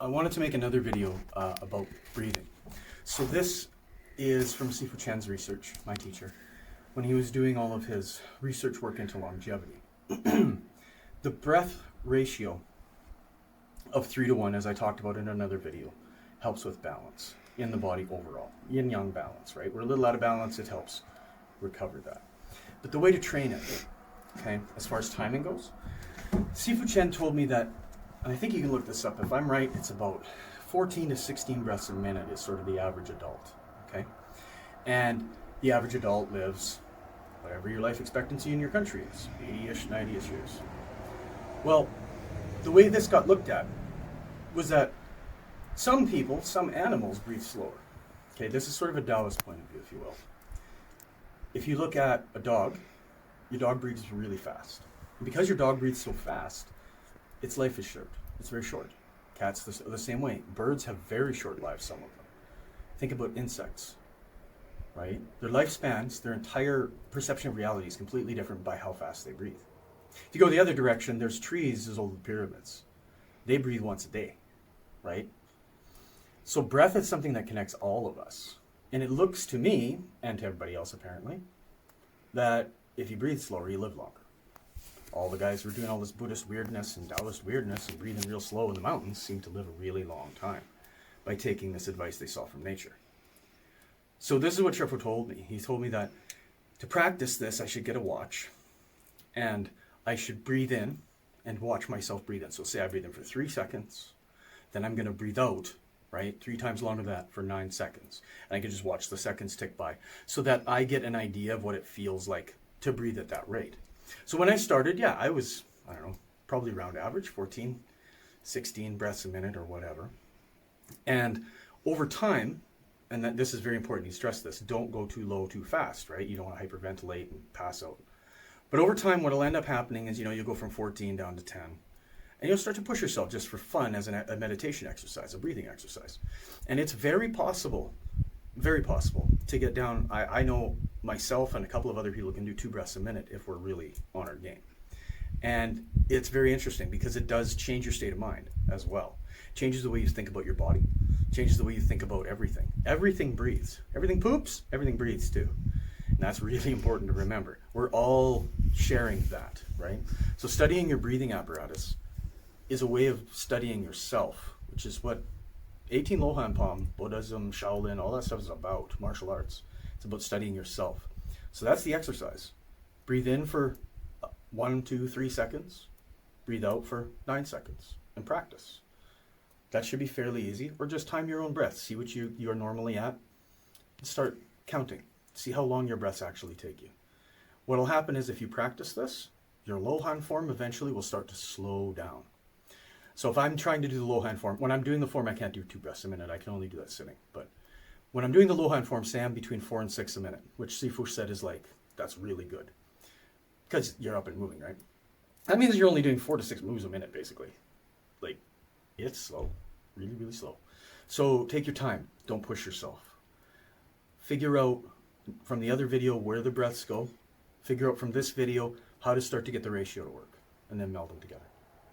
I wanted to make another video about breathing. So this is from Sifu Chen's research, my teacher, when he was doing all of his research work into longevity. The breath ratio of 3-to-1, as I talked about in another video, helps with balance in the body overall. Yin-yang balance, right? We're a little out of balance, it helps recover that. But the way to train it, okay, as far as timing goes, Sifu Chen told me that, and I think you can look this up, if I'm right, it's about 14 to 16 breaths a minute is sort of the average adult, okay? And the average adult lives whatever your life expectancy in your country is, 80-ish, 90-ish years. Well, the way this got looked at was that some people, some animals breathe slower. Okay, this is sort of a Taoist point of view, if you will. If you look at a dog, your dog breathes really fast. And because your dog breathes so fast, its life is short. It's very short. Cats the same way. Birds have very short lives, some of them. Think about insects, right? Their lifespans, their entire perception of reality is completely different by how fast they breathe. If you go the other direction, there's trees as old as pyramids. They breathe once a day, right? So breath is something that connects all of us. And it looks to me, and to everybody else apparently, that if you breathe slower, you live longer. All the guys who are doing all this Buddhist weirdness and Taoist weirdness and breathing real slow in the mountains seem to live a really long time by taking this advice they saw from nature. So this is what Shifu told me. He told me that to practice this, I should get a watch and I should breathe in and watch myself breathe in. So say I breathe in for 3 seconds, then I'm going to breathe out, right? 3 times longer than that for 9 seconds. And I can just watch the seconds tick by so that I get an idea of what it feels like to breathe at that rate. So when I started, yeah, I was, I don't know, probably around average, 14, 16 breaths a minute or whatever. And over time, and that this is very important, he stressed this, don't go too low too fast, right? You don't want to hyperventilate and pass out. But over time, what will end up happening is, you'll go from 14 down to 10. And you'll start to push yourself just for fun as a meditation exercise, a breathing exercise. And it's very possible to get down. I know myself and a couple of other people can do 2 breaths a minute if we're really on our game. And it's very interesting because it does change your state of mind as well. Changes the way you think about your body, changes the way you think about everything. Everything breathes. Everything poops, everything breathes too. And that's really important to remember. We're all sharing that, right? So studying your breathing apparatus is a way of studying yourself, which is what 18 Lohan Pom, Buddhism, Shaolin, all that stuff is about, martial arts. It's about studying yourself. So that's the exercise. Breathe in for 1, 2, 3 seconds. Breathe out for 9 seconds and practice. That should be fairly easy. Or just time your own breath. See what you are normally at and start counting. See how long your breaths actually take you. What will happen is if you practice this, your Lohan form eventually will start to slow down. So if I'm trying to do the Lohan form, when I'm doing the form, I can't do 2 breaths a minute. I can only do that sitting. But when I'm doing the Lohan form, say I'm between 4 and 6 a minute, which Sifu said is like, that's really good. Because you're up and moving, right? That means you're only doing 4 to 6 moves a minute, basically. Like, it's slow. Really, really slow. So take your time. Don't push yourself. Figure out from the other video where the breaths go. Figure out from this video how to start to get the ratio to work. And then meld them together.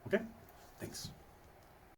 Okay? Thanks.